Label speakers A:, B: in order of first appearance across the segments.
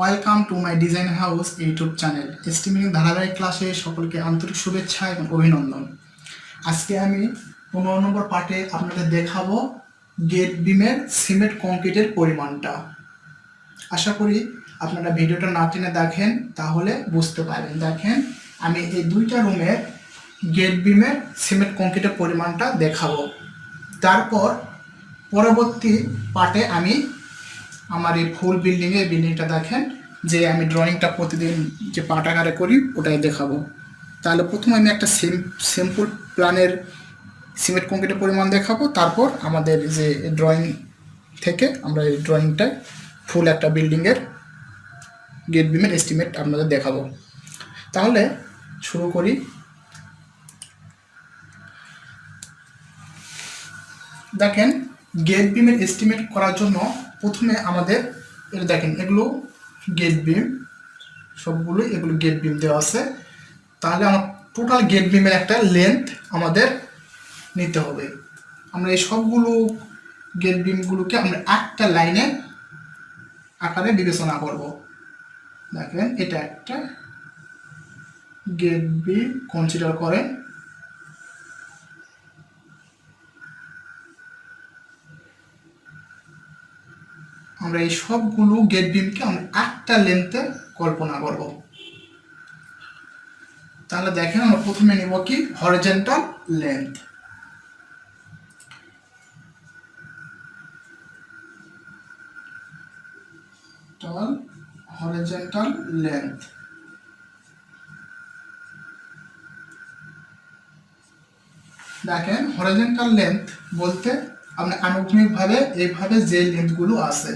A: Welcome to my design house YouTube channel. Estimating ধারাবাহিক ক্লাসে সকলকে আন্তরিক শুভেচ্ছা এবং অভিনন্দন। আজকে আমি 15 নম্বর পার্টে আপনাদের দেখাবো গেট বিমের সিমেন্ট কংক্রিটের পরিমাণটা। আশা করি আপনারা ভিডিওটা না টেনে দেখেন, তাহলে বুঝতে পারবেন। দেখেন, আমি এই দুইটা রুমের গেট বিমের সিমেন্ট কংক্রিটের পরিমাণটা দেখাবো। তারপর পরবর্তী পার্টে আমি আমার এই ফুল বিল্ডিংটা দেখেন যে আমি ড্রয়িংটা প্রতিদিন যে পার্ট আকারে করি ওটাই দেখাবো। তাহলে প্রথমে আমি একটা সিম্পল প্ল্যানের সিমেন্ট কংক্রিটের পরিমাণ দেখাবো, তারপর আমাদের যে ড্রয়িং থেকে আমরা এই ড্রয়িংটায় ফুল একটা বিল্ডিংয়ের গেট বিমের এস্টিমেট আপনাদের দেখাবো। তাহলে শুরু করি। দেখেন, গেট বিমের এস্টিমেট করার জন্য প্রথমে আমাদের দেখেন এগুলো গেট বিম, সবগুলো এগুলো গেট বিম দেওয়া আছে। তাহলে আমার টোটাল গেট বিমের একটা লেন্থ আমাদের নিতে হবে। আমরা এই সবগুলো গেট বিমগুলোকে আমরা একটা লাইনে আকারে বিবেচনা করব। দেখেন, এটা একটা গেট বিম কনসিডার করেন। আমরা এই সবগুলো গেট বিমকে আমরা একটা লেন্থে কল্পনা করব। তাহলে দেখেন, আমরা প্রথমে নিব কি হরিজন্টাল লেন্থ। হরিজন্টাল লেন্থ দেখেন, হরিজন্টাল লেন্থ বলতে আমরা আনুভূমিকভাবে এইভাবে যে লেন্থগুলো আছে,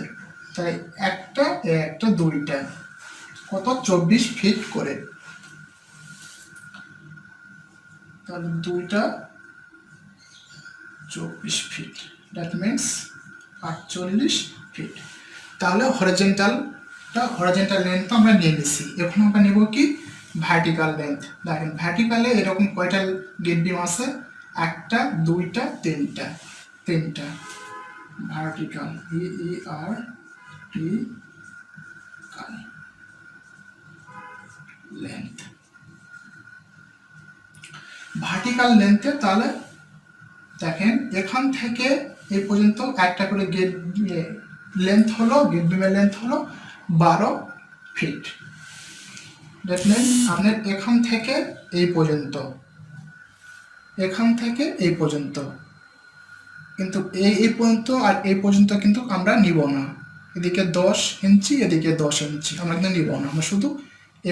A: তাই একটা দুইটা কত 24 ফিট করে, তাহলে দুইটা 24 ফিট, দ্যাট মিনস 48 ফিট। তাহলে হরিজন্টাল লেন্থ আমরা নিয়ে নিছি। এখন আমরা নেব কি ভার্টিক্যাল লেন্থ। দেখেন, ভার্টিক্যালে এরকম কয়টা গেট বিম আছে? একটা, দুইটা, তিনটা ভার্টিক্যাল, লেন্থ, ভার্টিক্যাল লেন্থে। তাহলে দেখেন, এখান থেকে এই পর্যন্ত একটা করে গেট লেন্থ হলো, গেট বিমের লেন্থ হলো 12 ফিট। দ্যাট মিনস আপনার এখান থেকে এই পর্যন্ত, কিন্তু এই পর্যন্ত আর এই পর্যন্ত কিন্তু আমরা নিব না। এদিকে 10 ইঞ্চি, এদিকে 10 ইঞ্চি আমরা কিন্তু নিব না। আমরা শুধু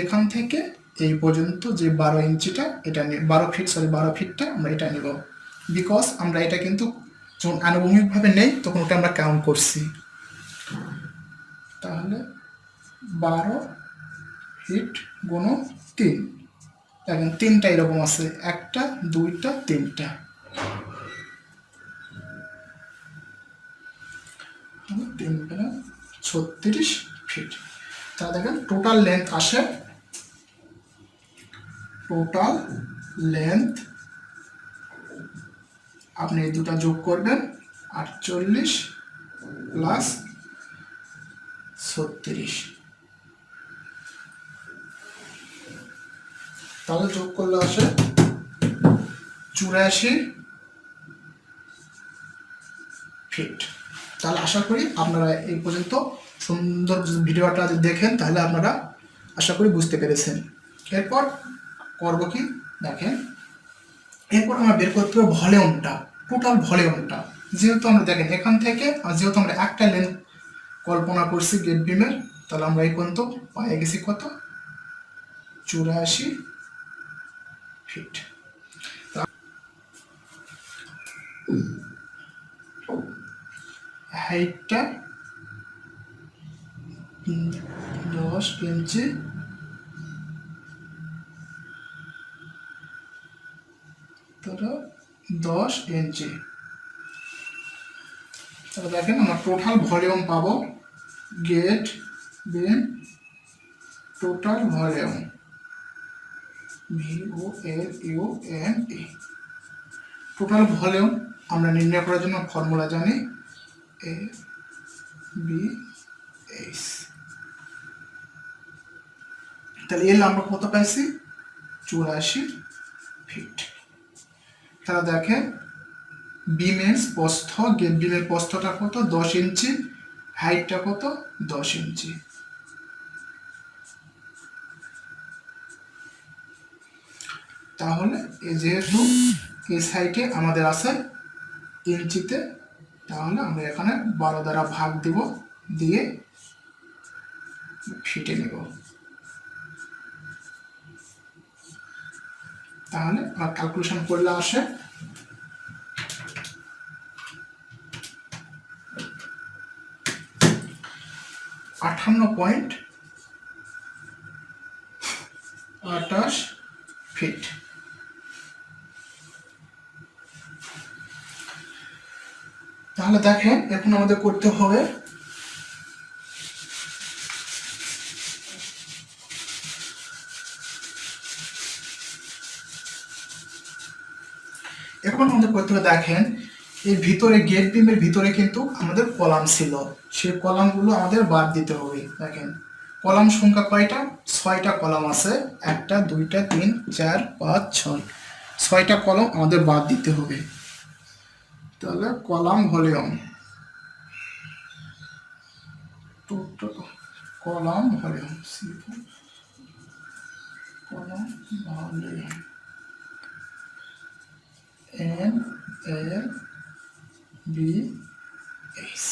A: এখান থেকে এই পর্যন্ত যে 12 ইঞ্চিটা, এটা 12 ফিটটা আমরা এটা নিব। বিকজ আমরা এটা কিন্তু যখন আনুভূমিকভাবে নেই তখন ওটা আমরা কাউন্ট করছি। তাহলে 12 ফিট গুণ 3, দেখেন তিনটা এরকম আছে, একটা, দুইটা, তিনটা, 36 ফিট। তাহলে দেখেন টোটাল লেন্থ আসে, আপনি এই দুটা যোগ করবেন, 48 প্লাস 36, তাহলে যোগ করলে আসে 84 ফিট। তাহলে আশা করি আপনারা এই পর্যন্ত সুন্দর ভিডিওটা দেখেন, তাহলে আপনারা আশা করি বুঝতে পেরেছেন। এরপর করব কি, দেখেন, এরপর আমরা বের করতে হবে ভলিউমটা, টোটাল ভলিউমটা। যেহেতু আমরা দেখেন এখান থেকে, আর যেহেতু আমরা একটা লেন্থ কল্পনা করছি গেট বিমের, তাহলে আমরা এই পর্যন্ত পায়ে গেছি কত 84 ফিট। হাইটটা 10 ইঞ্চি, তাহলে 10 ইঞ্চি। তাহলে দেখেন আমরা টোটাল ভলিউম পাবো, গেট বিম total volume, VOLUME। Total volume আমরা নির্ণয় করার জন্য ফর্মুলা জানি, ABS। তাহলে এল আমরা কত পাইছি 84 ফিট। তাহলে দেখেন বিমের প্রস্থ, গেট বিমের প্রস্থটা কত 10 ইঞ্চি, হাইটটা কত 10 ইঞ্চি। তাহলে যেহেতু এই সাইডে আমাদের আছে ইঞ্চিতে, তাহলে আমরা এখানে 12 দ্বারা ভাগ দিব, দিয়ে ফিটে নেব। তাহলে আমার ক্যালকুলেশন করলে আসে 58.28 ফিট। তাহলে দেখেন এখন আমাদের করতে হবে দেখেন এর ভিতরে গেট বিমের ভিতরে কিন্তু আমাদের কলাম ছিল, সেই কলামগুলো আমাদের বাদ দিতে হবে। দেখেন কলাম সংখ্যা কয়টা, 6টা কলাম আছে, 1টা 2টা 3 4 5 6, 6টা কলাম আমাদের বাদ দিতে হবে। তাহলে column volume, column volume column volume N L B H,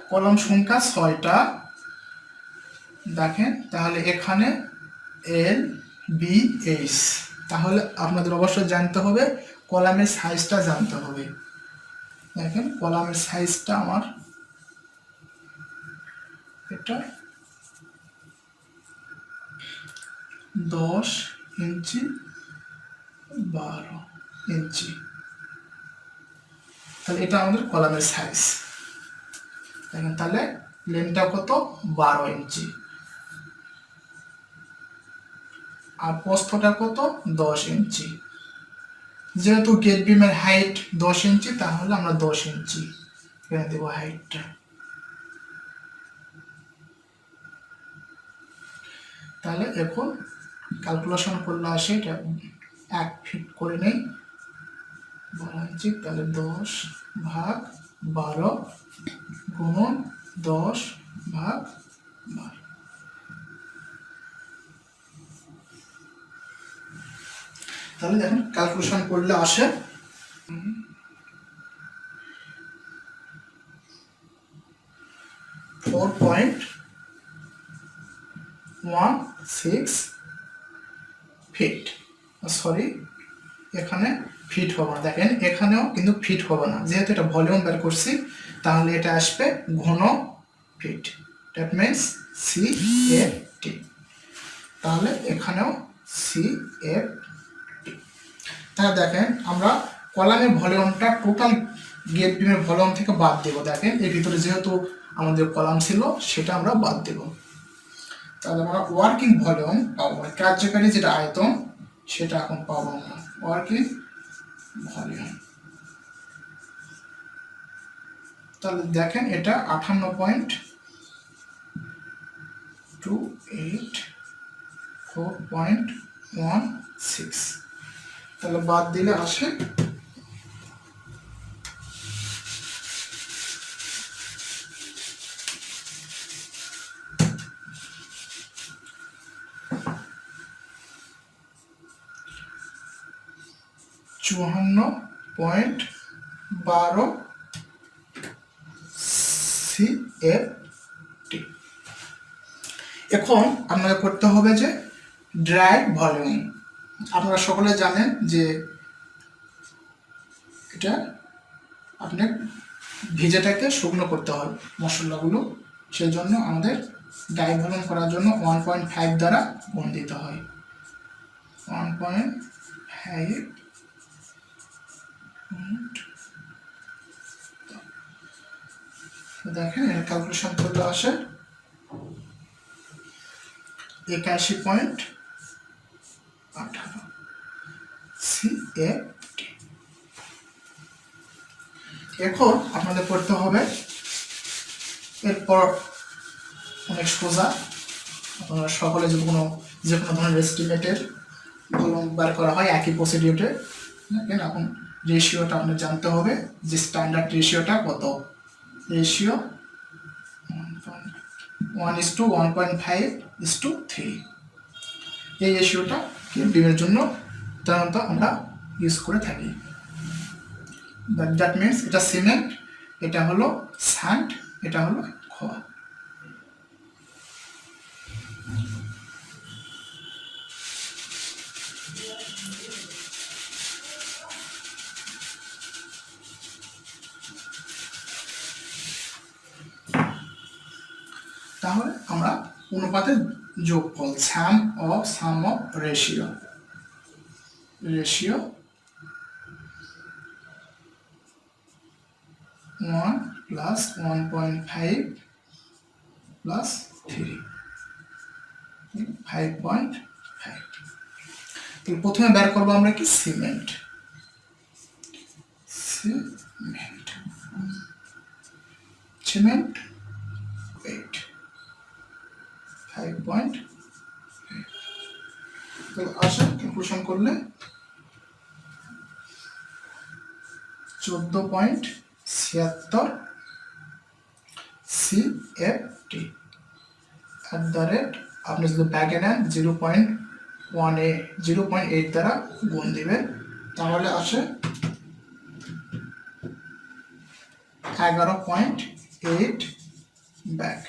A: column সংখ্যা 6টা। দেখেন তাহলে এখানে L B H, তাহলে আপনাদের অবশ্যই জানতে হবে কলামের সাইজটা জানতে হবে। দেখেন কলামের সাইজটা আমার এটা 10 ইঞ্চি 12 ইঞ্চি, তাহলে এটা আমাদের কলামের সাইজ। দেখেন তাহলে লেন্থটা কত 12 ইঞ্চি, আর প্রস্থটা কত 10 ইঞ্চি। যেহেতু গেট বিমের হাইট 10 ইঞ্চি, তাহলে আমরা 10 ইঞ্চি এখানে দেবো হাইটটা। তাহলে এখন ক্যালকুলেশন করলে আসে এটা 1 ফিট করে নেই 12 ইঞ্চি, তাহলে 10 ভাগ 12 গুণন 10 ভাগ 12। তাহলে দেখুন ক্যালকুলেশন করলে আসে 4.16 ফিট। সরি, এখানে ফিট হবে না, দেখেন এখানেও কিন্তু ফিট হবে না, যেহেতু এটা ভলিউম বের করছি, তাহলে এটা আসবে ঘন ফিট, দ্যাট মিনস CFT। তাহলে এখানেও CFT। তাহলে দেখেন আমরা কলামের ভলিউমটা টোটাল গেট বিমের ভলিউম থেকে বাদ দেব। দেখেন এর ভিতরে যেহেতু আমাদের কলাম ছিল, সেটা আমরা বাদ দেব। তাহলে আমরা ওয়ার্কিং ভলিউম পাবো, কার্যকারী যেটা আয়তন সেটা এখন পাবো আমরা, ওয়ার্কিং ভলিউম। তাহলে দেখেন এটা 58.284.16, তাহলে বাদ দিলে আসে 54.12 CFT। এখন আপনাকে করতে হবে যে ড্রাই ভলিউম। আপনারা সকলে জানেন যে এটা আপনার ভিজাটাকে শুকনো করতে হয় মশলাগুলো, সেই জন্য আমাদের ড্রাই ভলিউম করার জন্য 1.5 দ্বারা গুণ দিতে হয়। 1.5 দেখেন এর ক্যালকুলেশন করলে আসে 81.18 CFT। এখন আপনাদের করতে হবে, এরপর অনেক সোজা, আপনারা সকলে যে কোনো ধরনের এস্টিমেটের কলম বার করা হয় একই প্রসিডিউরে। দেখেন এখন রেশিওটা আপনার জানতে হবে যে স্ট্যান্ডার্ড রেশিওটা কত। রেশিও 1:1.5:3, এই রেশিওটা বিমের জন্য সাধারণত আমরা ইউজ করে থাকি। দ্যাট মিনস এটা সিমেন্ট, এটা হলো স্যান্ড, এটা হলো খোয়া। তাহলে আমরা অনুপাতের যোগফল সাম অফ রেশিও 1 + 1.5 + 3, 5.5। তো প্রথমে বের করবো আমরা কি সিমেন্ট weight 5.5। তো আসা ক্যালকুলেশন করলে 14.76 CFT আপনি যদি ব্যাকে নেন 0.8 দ্বারা গুণ দিবেন, তাহলে আসে 11.8 ব্যাক।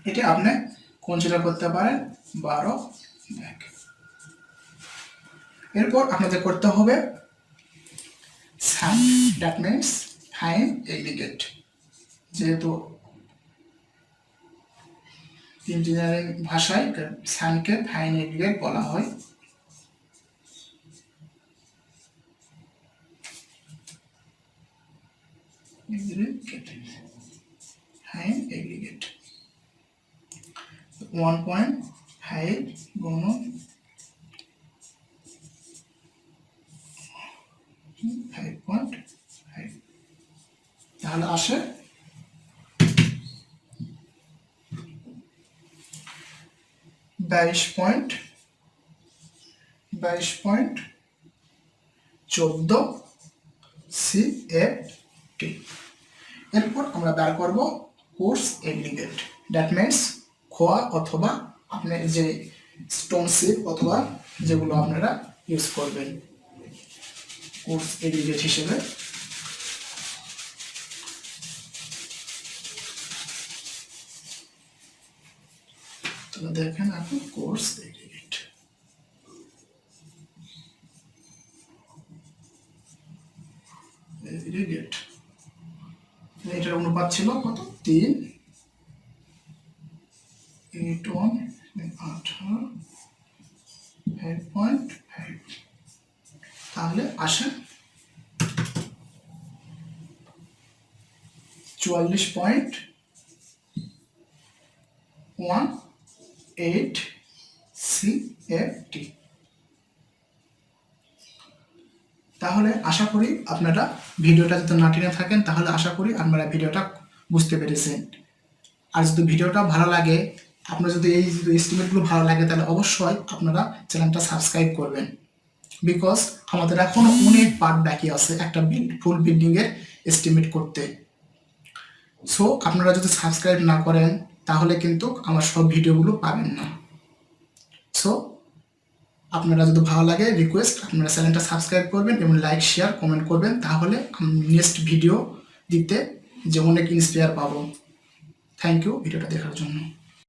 A: এটা আপনি কনসিডার করতে পারেন 12 ব্যাক। এরপর আপনাদের করতে হবে sand, that means fine aggregate. যেহেতু ইঞ্জিনিয়ারিং ভাষায় স্যান্ডকে ফাইন এগ্রিগেট বলা হয়। ফাইন এগ্রিগেট 1.5 গুণন 5.5, তাহলে আসে 22.14 CFT। এরপর আমরা বের করব কোর্স এগ্রিগেট, দ্যাট মিনস খোয়া অথবা আপনি যে স্টোন শিপ অথবা যেগুলো আপনারা ইউজ করবেন কোর্স এগ্রিগেট হিসেবে। তো দেখেন আপনি কোর্স এগ্রিগেট এটার অনুপাত ছিল কত? 3, 8, 1, 18, 5.5। তাহলে আসেন 44.18 CFT। তাহলে আশা করি আপনারা ভিডিওটা যদি না টেনে থাকেন তাহলে আশা করি আপনারা ভিডিওটা বুঝতে পেরেছেন। আর যদি ভিডিওটা ভালো লাগে, আপনার যদি এই এস্টিমেটগুলো ভালো লাগে, তাহলে অবশ্যই আপনারা চ্যানেলটা সাবস্ক্রাইব করবেন। বিকজ আমাদের এখনো অনেক পার্ট বাকি আছে একটা ফুল বিল্ডিংয়ের এস্টিমেট করতে। সো আপনারা যদি সাবস্ক্রাইব না করেন তাহলে কিন্তু আমার সব ভিডিওগুলো পাবেন না। সো আপনারা যদি ভালো লাগে রিকোয়েস্ট আপনারা চ্যানেলটা সাবস্ক্রাইব করবেন এবং লাইক শেয়ার কমেন্ট করবেন, তাহলে আমি নেক্সট ভিডিও দিতে যে অনেক ইন্সপায়ার পাবো। থ্যাংক ইউ ভিডিওটা দেখার জন্য।